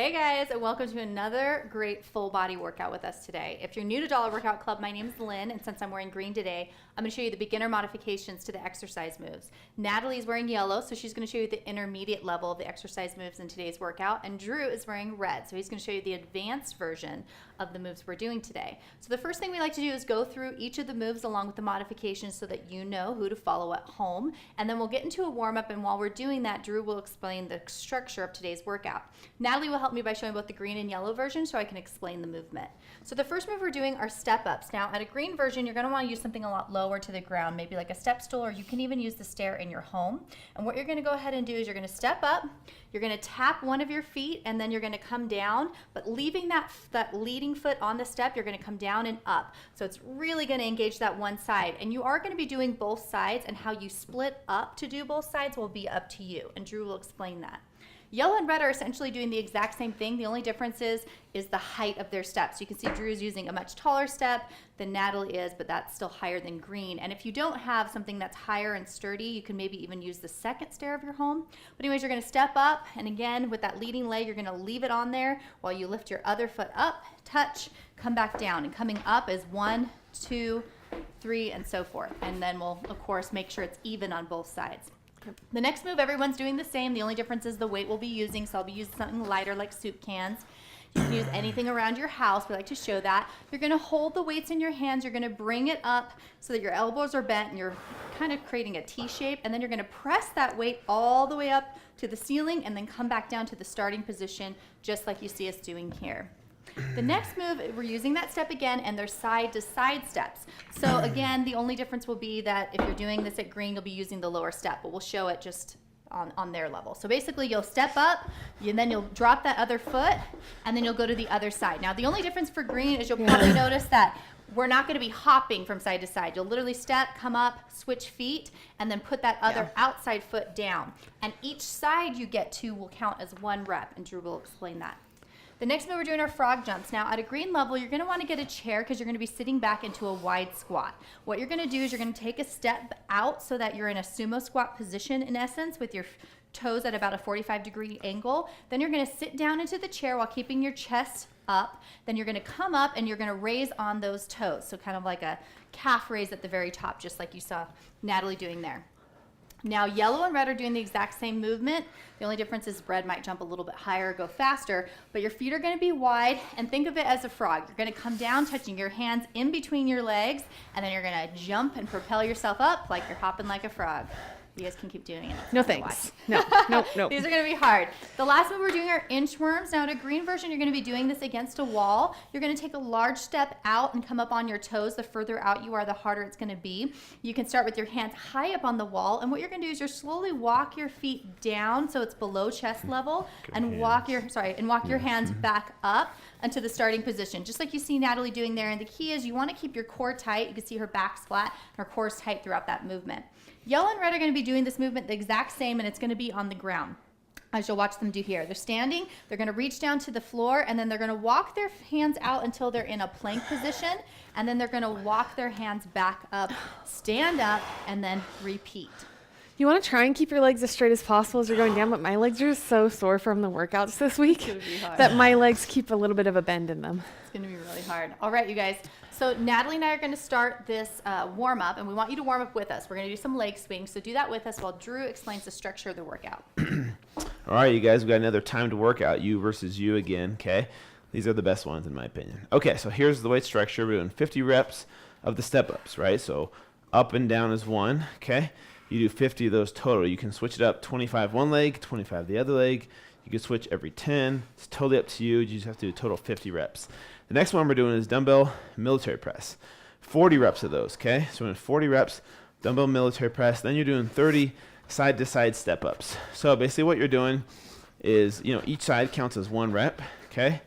Hey guys, and welcome to another great full body workout with us today. If you're new to Dollar Workout Club, my name is Lynn, and since I'm wearing green today, I'm going to show you the beginner modifications to the exercise moves. Natalie's wearing yellow, so she's going to show you the intermediate level of the exercise moves in today's workout, and Drew is wearing red, so he's going to show you the advanced version of the moves we're doing today. So the first thing we like to do is go through each of the moves along with the modifications so that you know who to follow at home, and then we'll get into a warm-up, and while we're doing that, Drew will explain the structure of today's workout. Natalie will help me by showing both the green and yellow version so I can explain the movement. So the first move we're doing are step-ups. Now at a green version, you're going to want to use something a lot lower to the ground, maybe like a step stool, or you can even use the stair in your home. And what you're going to go ahead and do is you're going to step up, you're going to tap one of your feet, and then you're going to come down, but leaving that leading foot on the step, you're going to come down and up. So it's really going to engage that one side. And you are going to be doing both sides, and how you split up to do both sides will be up to you, and Drew will explain that. Yellow and red are essentially doing the exact same thing. The only difference is the height of their steps. You can see Drew's using a much taller step than Natalie is, but that's still higher than green. And if you don't have something that's higher and sturdy, you can maybe even use the second stair of your home. But anyways, you're going to step up, and again, with that leading leg, you're going to leave it on there while you lift your other foot up, touch, come back down. And coming up is 1, 2, 3, and so forth. And then we'll, of course, make sure it's even on both sides. The next move, everyone's doing the same. The only difference is the weight we'll be using, so I'll be using something lighter like soup cans. You can use anything around your house. We like to show that. You're going to hold the weights in your hands. You're going to bring it up so that your elbows are bent and you're kind of creating a T shape, and then you're going to press that weight all the way up to the ceiling and then come back down to the starting position just like you see us doing here. The next move, we're using that step again, and they're side-to-side steps. So again, the only difference will be that if you're doing this at green, you'll be using the lower step, but we'll show it just on their level. So basically, you'll step up, and then you'll drop that other foot, and then you'll go to the other side. Now, the only difference for green is you'll probably notice that we're not going to be hopping from side to side. You'll literally step, come up, switch feet, and then put that other outside foot down. And each side you get to will count as one rep, and Drew will explain that. The next move, we're doing our frog jumps. Now, at a green level, you're going to want to get a chair because you're going to be sitting back into a wide squat. What you're going to do is you're going to take a step out so that you're in a sumo squat position, in essence, with your toes at about a 45-degree angle. Then you're going to sit down into the chair while keeping your chest up. Then you're going to come up and you're going to raise on those toes. So kind of like a calf raise at the very top, just like you saw Natalie doing there. Now, yellow and red are doing the exact same movement. The only difference is red might jump a little bit higher, go faster, but your feet are going to be wide, and think of it as a frog. You're going to come down, touching your hands in between your legs, and then you're going to jump and propel yourself up like you're hopping like a frog. You guys can keep doing it. No thanks. No. These are going to be hard. The last one we're doing are inchworms. Now, at a green version, you're going to be doing this against a wall. You're going to take a large step out and come up on your toes. The further out you are, the harder it's going to be. You can start with your hands high up on the wall, and what you're going to do is you're slowly walk your feet down so it's below chest level, and walk your hands back up into the starting position, just like you see Natalie doing there. And the key is you want to keep your core tight. You can see her back's flat and her core's tight throughout that movement. Yellow and red are going to be doing this movement the exact same, and it's going to be on the ground, as you'll watch them do here. They're standing, they're going to reach down to the floor, and then they're going to walk their hands out until they're in a plank position, and then they're going to walk their hands back up, stand up, and then repeat. You want to try and keep your legs as straight as possible as you're going down, but my legs are so sore from the workouts this week that my legs keep a little bit of a bend in them. It's going to be really hard. All right, you guys. So Natalie and I are going to start this warm-up, and we want you to warm up with us. We're going to do some leg swings, so do that with us while Drew explains the structure of the workout. All right, you guys, we've got another time to workout, you versus you again, okay? These are the best ones in my opinion. Okay, so here's the weight structure. We're doing 50 reps of the step-ups, right? So up and down is 1, okay? You do 50 of those total. You can switch it up 25 one leg, 25 the other leg. You can switch every 10. It's totally up to you. You just have to do a total 50 reps. The next one we're doing is dumbbell military press. 40 reps of those, okay? So we're doing 40 reps, dumbbell military press. Then you're doing 30 side-to-side step-ups. So basically what you're doing is, each side counts as 1 rep, okay?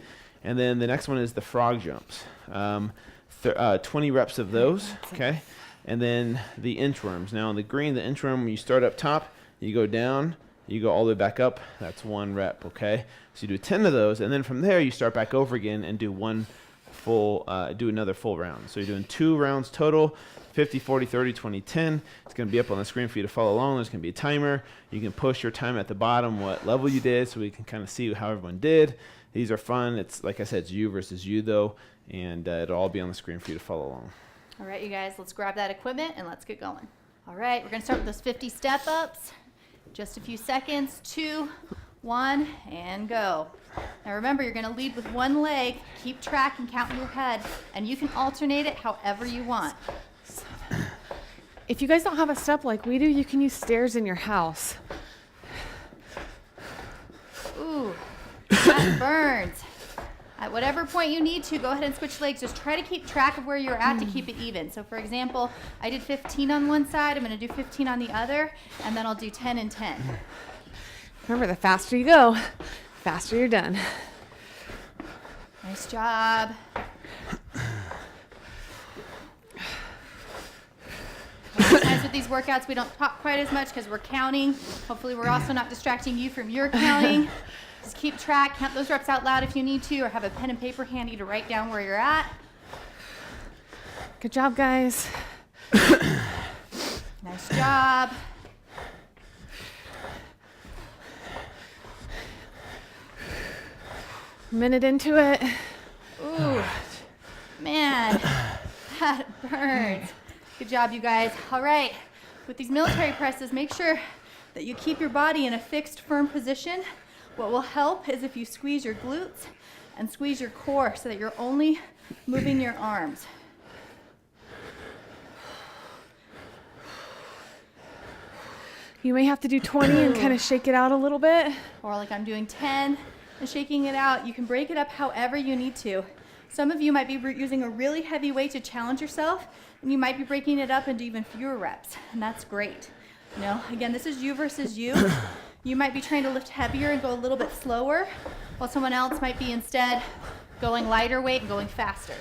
And then the next one is the frog jumps. 20 reps of those, okay? And then the inchworms. Now on the green, the inchworm, you start up top, you go down, you go all the way back up. That's 1 rep, okay? So you do 10 of those, and then from there you start back over again and do another full round. So you're doing 2 rounds total, 50, 40, 30, 20, 10. It's going to be up on the screen for you to follow along. There's going to be a timer. You can push your time at the bottom, what level you did, so we can kind of see how everyone did. These are fun. It's like I said, it's you versus you though, and it'll all be on the screen for you to follow along. All right, you guys, let's grab that equipment and let's get going. All right, we're gonna start with those 50 step-ups. Just a few seconds, 2, 1, and go. Now remember, you're gonna lead with one leg, keep track and count in your head, and you can alternate it however you want. If you guys don't have a step like we do, you can use stairs in your house. Ooh, that burns. At whatever point you need to, go ahead and switch legs. Just try to keep track of where you're at to keep it even. So for example, I did 15 on one side, I'm gonna do 15 on the other, and then I'll do 10 and 10. Remember, the faster you go, faster you're done. Nice job. Sometimes with these workouts, we don't talk quite as much because we're counting. Hopefully we're also not distracting you from your counting. Just keep track, count those reps out loud if you need to, or have a pen and paper handy to write down where you're at. Good job, guys. Nice job. Minute into it. Ooh, man, that burns. Good job, you guys. All right, with these military presses, make sure that you keep your body in a fixed, firm position. What will help is if you squeeze your glutes and squeeze your core so that you're only moving your arms. You may have to do 20 and kind of shake it out a little bit. Or like I'm doing 10 and shaking it out. You can break it up however you need to. Some of you might be using a really heavy weight to challenge yourself, and you might be breaking it up into even fewer reps, and that's great. You know, again, this is you versus you. You might be trying to lift heavier and go a little bit slower, while someone else might be instead going lighter weight and going faster.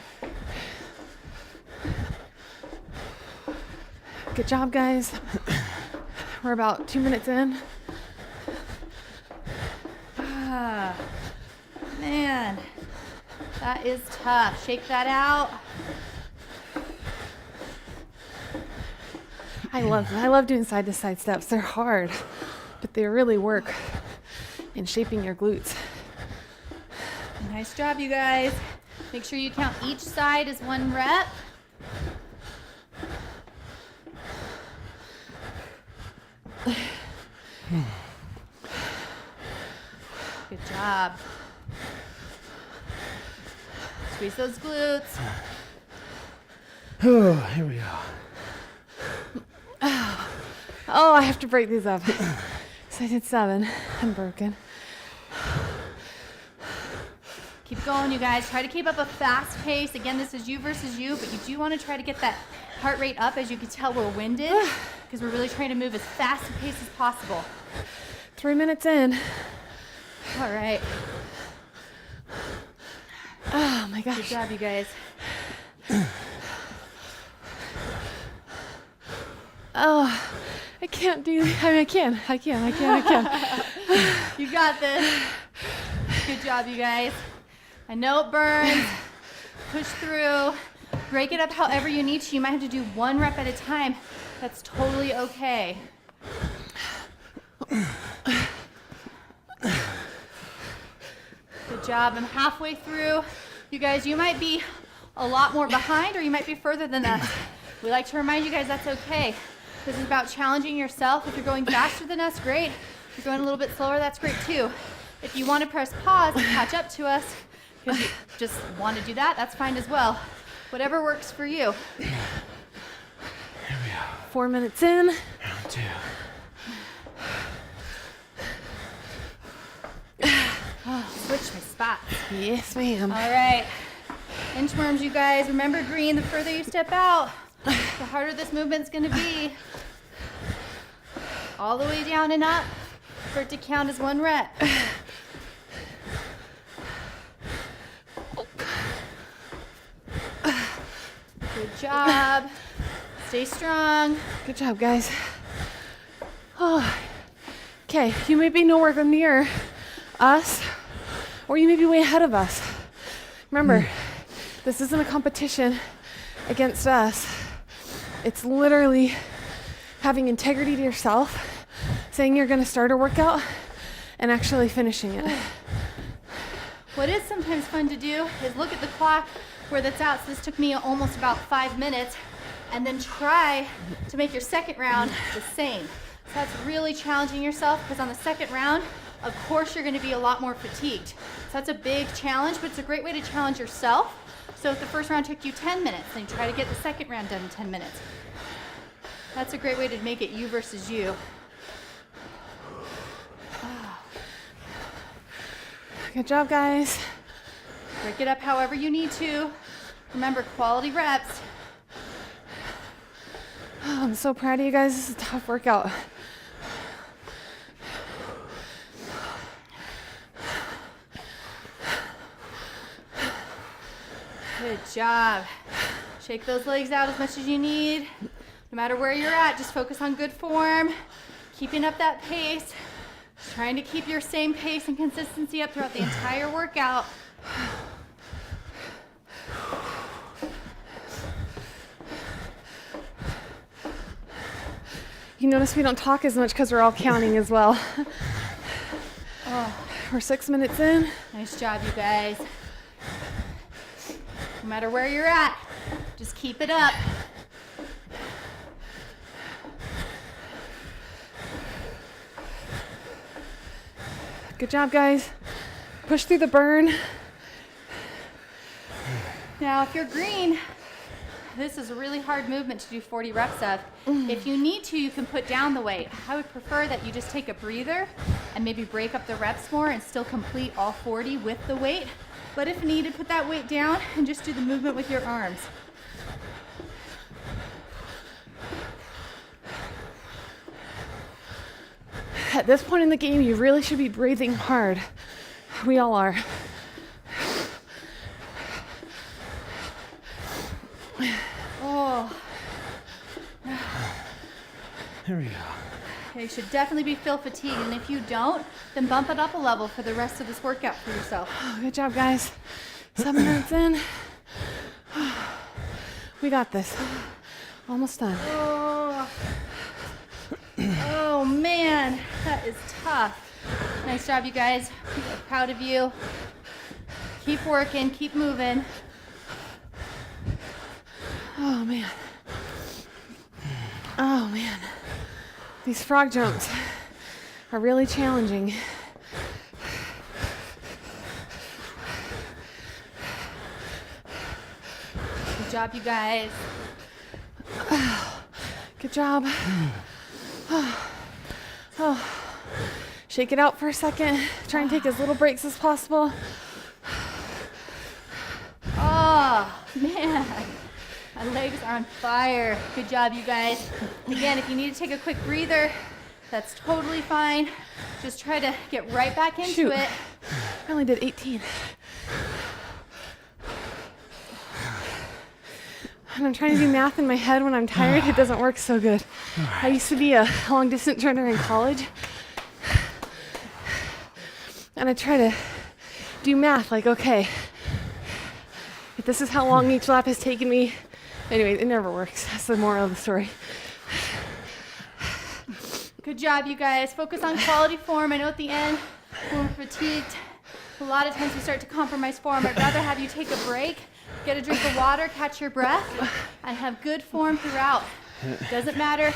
Good job, guys. We're about 2 minutes in. Ah, man, that is tough. Shake that out. I love doing side to side steps. They're hard, but they really work in shaping your glutes. Nice job, you guys. Make sure you count each side as 1 rep. Good job. Squeeze those glutes. Oh, here we go. Oh, I have to break these up. So I did 7. I'm broken. Keep going, you guys. Try to keep up a fast pace. Again, this is you versus you, but you do want to try to get that heart rate up. As you can tell, we're winded because we're really trying to move as fast a pace as possible. 3 minutes in. All right. Oh my Good gosh. job, you guys. Oh, I can't do. I mean, I can. You got this. Good job, you guys. I know it burns. Push through. Break it up however you need to. You might have to do 1 rep at a time. That's totally okay. Good job. I'm halfway through. You guys, you might be a lot more behind or you might be further than us. We like to remind you guys that's okay. This is about challenging yourself. If you're going faster than us, great. If you're going a little bit slower, that's great too. If you want to press pause and catch up to us, because you just want to do that, that's fine as well. Whatever works for you. Here we go. 4 minutes in. Round 2. Oh, switch my spots. Yes, ma'am. All right. Inchworms, you guys. Remember, green, the further you step out, the harder this movement's going to be. All the way down and up for it to count as 1 rep. Good job. Stay strong. Good job, guys. Oh. Okay, you may be nowhere near us, or you may be way ahead of us. Remember, this isn't a competition against us. It's literally having integrity to yourself, saying you're going to start a workout and actually finishing it. What is sometimes fun to do is look at the clock where that's at. So this took me almost about 5 minutes, and then try to make your second round the same. So that's really challenging yourself, because on the second round, of course, you're going to be a lot more fatigued. So that's a big challenge, but it's a great way to challenge yourself. So if the first round took you 10 minutes, then you try to get the second round done in 10 minutes. That's a great way to make it you versus you. Good job, guys. Break it up however you need to. Remember, quality reps. Oh, I'm so proud of you guys. This is a tough workout. Good job. Shake those legs out as much as you need. No matter where you're at, just focus on good form, keeping up that pace, just trying to keep your same pace and consistency up throughout the entire workout. You notice we don't talk as much because we're all counting as well. Oh, We're 6 minutes in. nice job, you guys. No matter where you're at, just keep it up. Good job, guys. Push through the burn. Now, if you're green, this is a really hard movement to do 40 reps of. If you need to, you can put down the weight. I would prefer that you just take a breather and maybe break up the reps more and still complete all 40 with the weight. But if needed, put that weight down and just do the movement with your arms. At this point in the game, you really should be breathing hard. We all are. Oh, There we go. okay, you should definitely feel fatigued. And if you don't, then bump it up a level for the rest of this workout for yourself. Oh, good job, guys. 7 minutes in. We got this. Almost done. Oh man, that is tough. Nice job, you guys. We're proud of you. Keep working, keep moving. Oh, man. Oh, man. These frog jumps are really challenging. Good job, you guys. Good job. Oh. Shake it out for a second. Try and take as little breaks as possible. Oh, man. My legs are on fire. Good job, you guys. Again, if you need to take a quick breather, that's totally fine. Just try to get right back into Shoot. it. I only did 18. And I'm trying to do math in my head when I'm tired. It doesn't work so good. I used to be a long distance runner in college. And I try to do math like, okay, if this is how long each lap has taken me. Anyway, it never works. That's the moral of the story. Good job, you guys. Focus on quality form. I know at the end, when we're fatigued, a lot of times we start to compromise form. I'd rather have you take a break, get a drink of water, catch your breath, and have good form throughout. Doesn't matter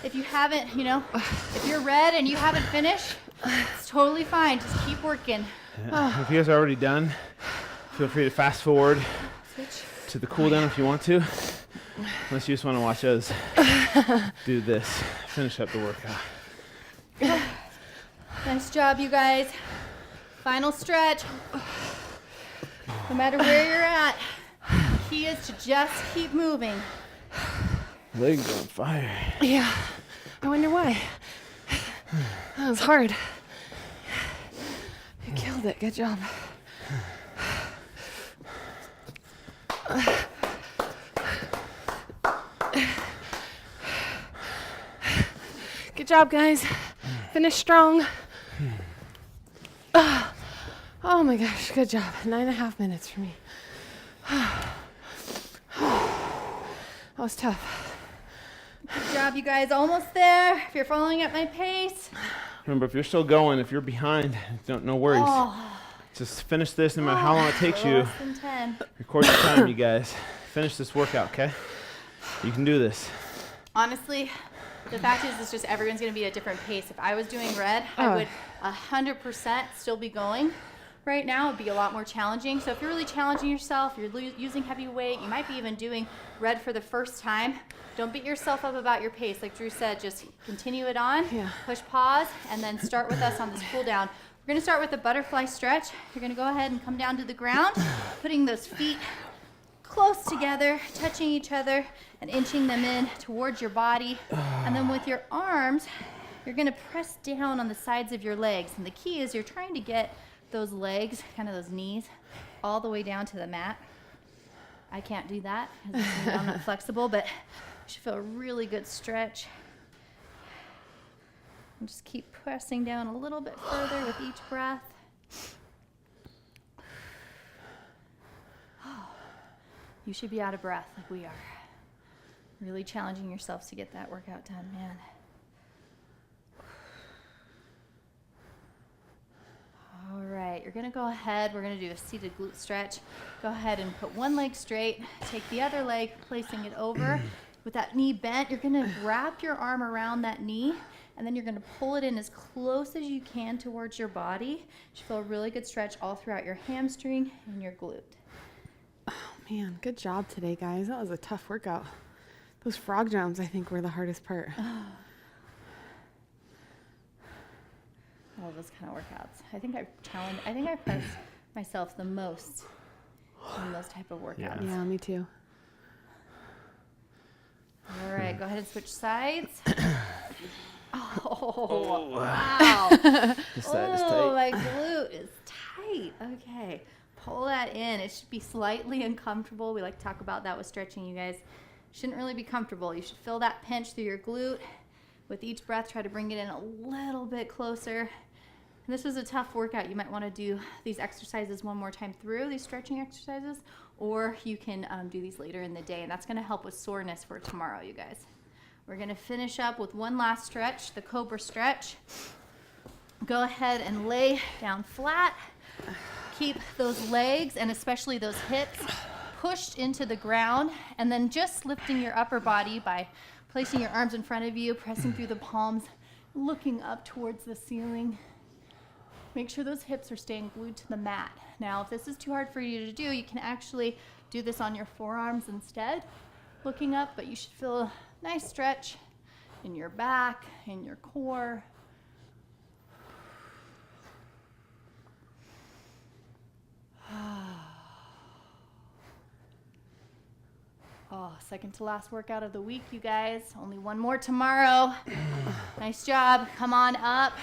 if you haven't, if you're red and you haven't finished, it's totally fine. Just keep working. If you guys are already done, feel free to fast forward Switch. to the cool down if you want to. Unless you just want to watch us do this. Finish up the workout. Nice job, you guys. Final stretch. No matter where you're at, the key is to just keep moving. Legs on fire. Yeah, I wonder why. That was hard. You killed it. Good job. Good job, guys. Finish strong. Oh my gosh, good job. 9.5 minutes for me. That was tough. Good job, you guys. Almost there. If you're following at my pace. Remember, if you're still going, if you're behind, no worries. Oh, Just finish this no matter how long it takes you. Less than 10. Record your time, you guys. Finish this workout, okay? You can do this. Honestly, the fact is it's just everyone's going to be at a different pace. If I was doing red, I would 100% still be going. Right now, it'd be a lot more challenging. So if you're really challenging yourself, you're using heavy weight, you might be even doing red for the first time. Don't beat yourself up about your pace. Like Drew said, just continue it on, push pause, and then start with us on this cool down. We're going to start with a butterfly stretch. You're going to go ahead and come down to the ground, putting those feet close together, touching each other, and inching them in towards your body. And then with your arms, you're going to press down on the sides of your legs. And the key is you're trying to get those legs, kind of those knees, all the way down to the mat. I can't do that because I'm not flexible, but you should feel a really good stretch. And just keep pressing down a little bit further with each breath. You should be out of breath like we are. Really challenging yourselves to get that workout done, man. All right, you're gonna go ahead, we're gonna do a seated glute stretch. Go ahead and put one leg straight, take the other leg, placing it over. With that knee bent, you're gonna wrap your arm around that knee, and then you're gonna pull it in as close as you can towards your body. You should feel a really good stretch all throughout your hamstring and your glute. Oh man, good job today, guys. That was a tough workout. Those frog jumps, I think, were the hardest part. All those kind of workouts. I think I pressed myself the most in those type of workouts. Yeah, me too. All right, go ahead and switch sides. Oh, wow. This side is Oh, tight. my glute is tight. Okay, pull that in. It should be slightly uncomfortable. We like to talk about that with stretching, you guys. Shouldn't really be comfortable. You should feel that pinch through your glute. With each breath, try to bring it in a little bit closer. And this was a tough workout. You might want to do these exercises one more time through, these stretching exercises, or you can do these later in the day, and that's going to help with soreness for tomorrow, you guys. We're going to finish up with one last stretch, the cobra stretch. Go ahead and lay down flat. Keep those legs and especially those hips pushed into the ground, and then just lifting your upper body by placing your arms in front of you, pressing through the palms, looking up towards the ceiling. Make sure those hips are staying glued to the mat. Now, if this is too hard for you to do, you can actually do this on your forearms instead, looking up, but you should feel a nice stretch in your back, in your core. Oh, second to last workout of the week, you guys. Only one more tomorrow. Nice job. Come on up.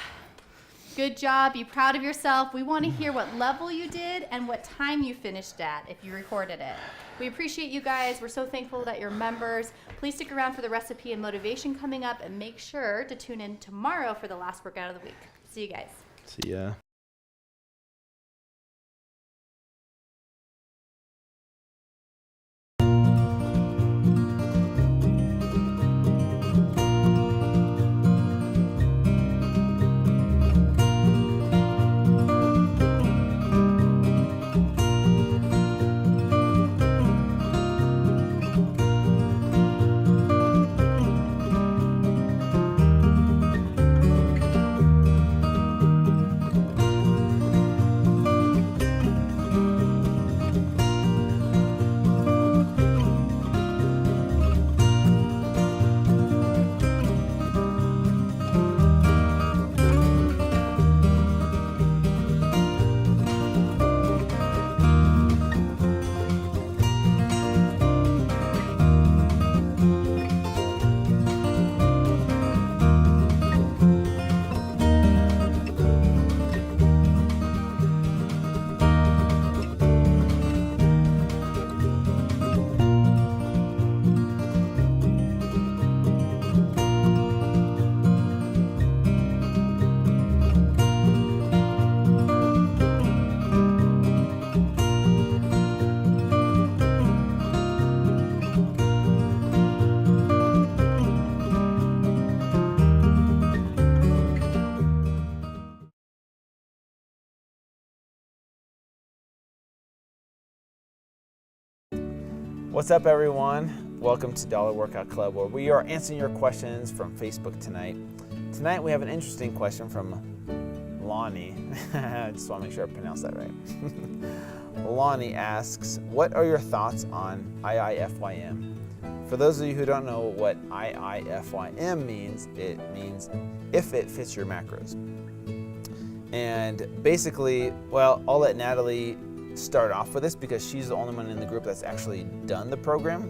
Good job. Be proud of yourself. We want to hear what level you did and what time you finished at if you recorded it. We appreciate you guys. We're so thankful that you're members. Please stick around for the recipe and motivation coming up, and make sure to tune in tomorrow for the last workout of the week. See you guys. See ya. What's up, everyone? Welcome to Dollar Workout Club, where we are answering your questions from Facebook tonight. Tonight we have an interesting question from Lonnie. I just want to make sure I pronounce that right. Lonnie asks, what are your thoughts on IIFYM? For those of you who don't know what IIFYM means, it means if it fits your macros. And basically, well, I'll let Natalie start off with this because she's the only one in the group that's actually done the program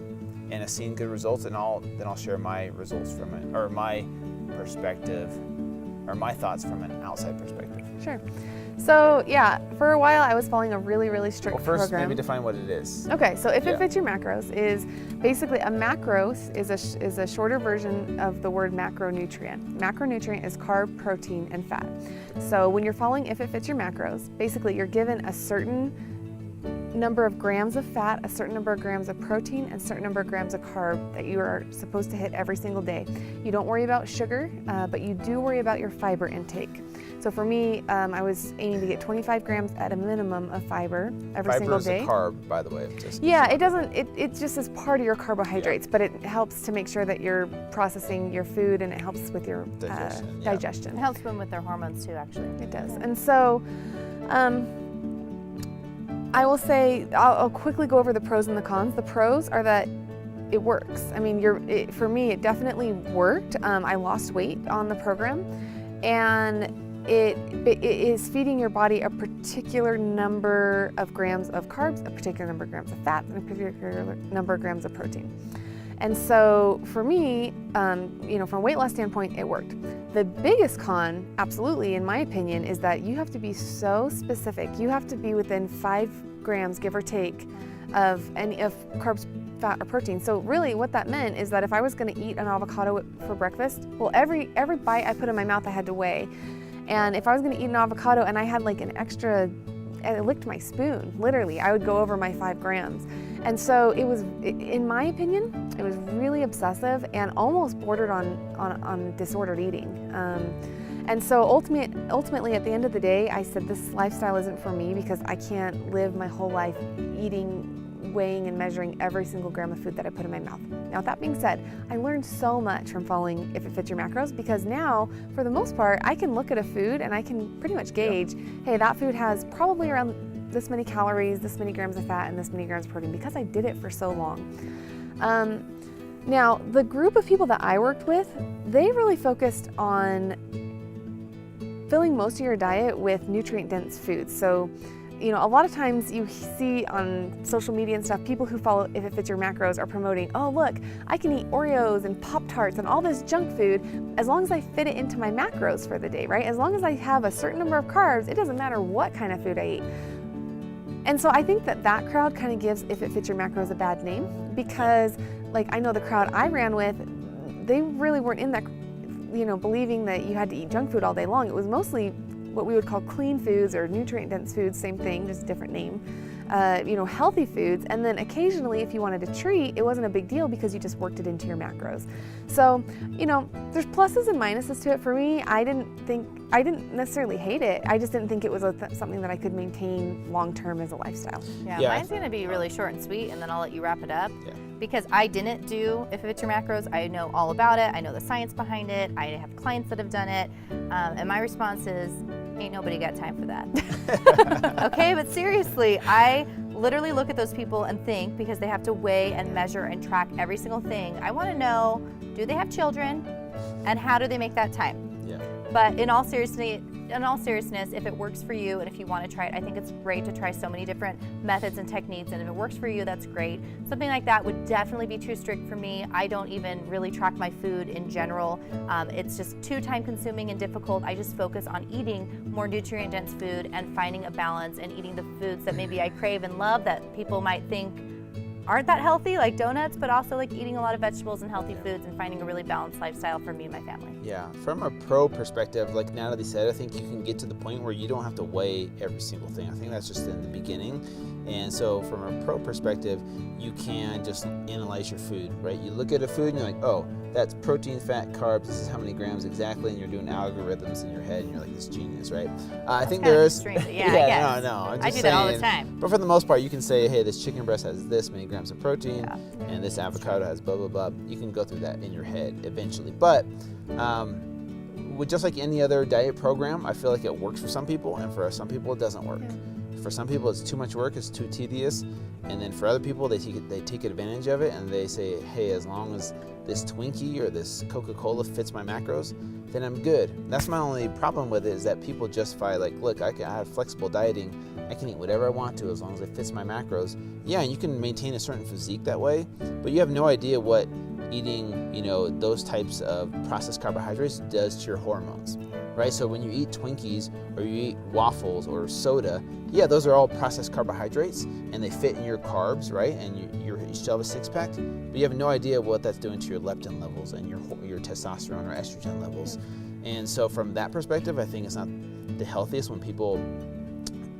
and has seen good results, and then I'll share my results from it, or my perspective, or my thoughts from an outside perspective. Sure. So yeah, for a while I was following a really, really strict Well, first program. maybe define what it is. Okay, so if it fits your macros is basically a macros is a shorter version of the word macronutrient. Macronutrient is carb, protein, and fat. So when you're following if it fits your macros, basically you're given a certain number of grams of fat, a certain number of grams of protein, and a certain number of grams of carb that you are supposed to hit every single day. You don't worry about sugar, but you do worry about your fiber intake. So for me, I was aiming to get 25 grams at a minimum of fiber every single day. Fiber is a carb, by the way. Yeah, it doesn't. It just is part of your carbohydrates, but it helps to make sure that you're processing your food, and it helps with your digestion. It helps them with their hormones too, actually. It does. And so, I will say, I'll quickly go over the pros and the cons. The pros are that it works. I mean, for me, it definitely worked. I lost weight on the program, and it is feeding your body a particular number of grams of carbs, a particular number of grams of fat, and a particular number of grams of protein. And so for me, from a weight loss standpoint, it worked. The biggest con, absolutely, in my opinion, is that you have to be so specific. You have to be within 5 grams, give or take, of any of carbs, fat, or protein. So really what that meant is that if I was gonna eat an avocado for breakfast, well, every bite I put in my mouth I had to weigh. And if I was gonna eat an avocado and I had like an extra, I licked my spoon, literally, I would go over my 5 grams. And so it was, in my opinion, it was really obsessive and almost bordered on disordered eating. And so ultimately, at the end of the day, I said this lifestyle isn't for me because I can't live my whole life eating, weighing, and measuring every single gram of food that I put in my mouth. Now, with that being said, I learned so much from following If It Fits Your Macros, because now, for the most part, I can look at a food and I can pretty much gauge, hey, that food has probably around this many calories, this many grams of fat, and this many grams of protein, because I did it for so long. Now, the group of people that I worked with, they really focused on filling most of your diet with nutrient-dense foods. So, a lot of times you see on social media and stuff, people who follow If It Fits Your Macros are promoting, oh look, I can eat Oreos and Pop-Tarts and all this junk food as long as I fit it into my macros for the day, right? As long as I have a certain number of carbs, it doesn't matter what kind of food I eat. And so I think that crowd kind of gives If It Fits Your Macros a bad name, because I know the crowd I ran with, they really weren't in that, believing that you had to eat junk food all day long. It was mostly what we would call clean foods or nutrient-dense foods, same thing, just different name. Healthy foods, and then occasionally if you wanted to treat, it wasn't a big deal because you just worked it into your macros. So, there's pluses and minuses to it. For me, I didn't necessarily hate it. I just didn't think it was something that I could maintain long-term as a lifestyle. Yeah, mine's gonna be really short and sweet, and then I'll let you wrap it up. Yeah. Because I didn't do If It Fits Your Macros, I know all about it. I know the science behind it. I have clients that have done it. And my response is, ain't nobody got time for that. Okay, but seriously, I literally look at those people and think, because they have to weigh and measure and track every single thing, I wanna know, do they have children? And how do they make that time? Yeah. But in all seriousness, if it works for you and if you want to try it, I think it's great to try so many different methods and techniques, and if it works for you, that's great. Something like that would definitely be too strict for me. I don't even really track my food in general. It's just too time consuming and difficult. I just focus on eating more nutrient dense food and finding a balance and eating the foods that maybe I crave and love that people might think aren't that healthy, like donuts, but also eating a lot of vegetables and healthy foods and finding a really balanced lifestyle for me and my family. Yeah, from a pro perspective, like Natalie said, I think you can get to the point where you don't have to weigh every single thing. I think that's just in the beginning. And so from a pro perspective, you can just analyze your food, right? You look at a food and you're like, oh, that's protein, fat, carbs, this is how many grams exactly, and you're doing algorithms in your head, and you're like, this genius, right? I think there is... Yeah, I guess. No, I'm just I do saying, that all the time. But for the most part, you can say, hey, this chicken breast has this many grams of protein, and this avocado has blah, blah, blah. You can go through that in your head eventually. But with just like any other diet program, I feel like it works for some people, and for some people, it doesn't work. For some people, it's too much work, it's too tedious, and then for other people, they take advantage of it, and they say, hey, as long as this Twinkie or this Coca-Cola fits my macros, then I'm good. That's my only problem with it, is that people justify, like, look, I have flexible dieting, I can eat whatever I want to as long as it fits my macros. Yeah, and you can maintain a certain physique that way, but you have no idea what eating, those types of processed carbohydrates does to your hormones, right? So when you eat Twinkies or you eat waffles or soda, yeah, those are all processed carbohydrates and they fit in your carbs, right? And you still have a six-pack, but you have no idea what that's doing to your leptin levels and your testosterone or estrogen levels. And so from that perspective, I think it's not the healthiest when people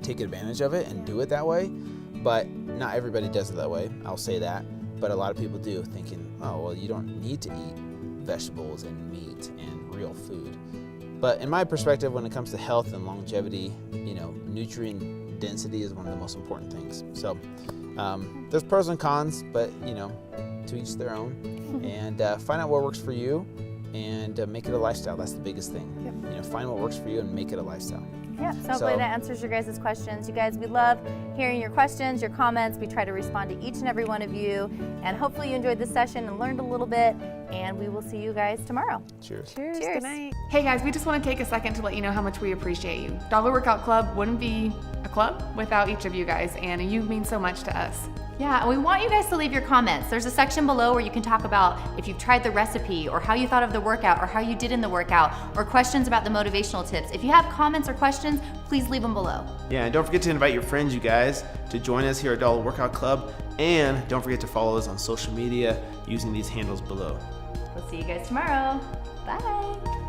take advantage of it and do it that way, but not everybody does it that way, I'll say that. But a lot of people do, thinking, oh, well, you don't need to eat vegetables and meat and real food. But in my perspective, when it comes to health and longevity, nutrient density is one of the most important things. So there's pros and cons, but, to each their own. And find out what works for you and make it a lifestyle. That's the biggest thing. Yep. Find what works for you and make it a lifestyle. Yeah, so hopefully that answers your guys' questions. You guys, we love hearing your questions, your comments. We try to respond to each and every one of you. And hopefully you enjoyed this session and learned a little bit. And we will see you guys tomorrow. Cheers. Cheers. Cheers. Good night. Hey guys, we just want to take a second to let you know how much we appreciate you. Dollar Workout Club wouldn't be a club without each of you guys, and you mean so much to us. Yeah, and we want you guys to leave your comments. There's a section below where you can talk about if you've tried the recipe or how you thought of the workout or how you did in the workout or questions about the motivational tips. If you have comments or questions, please leave them below. Yeah, and don't forget to invite your friends, you guys, to join us here at Dollar Workout Club. And don't forget to follow us on social media using these handles below. We'll see you guys tomorrow. Bye.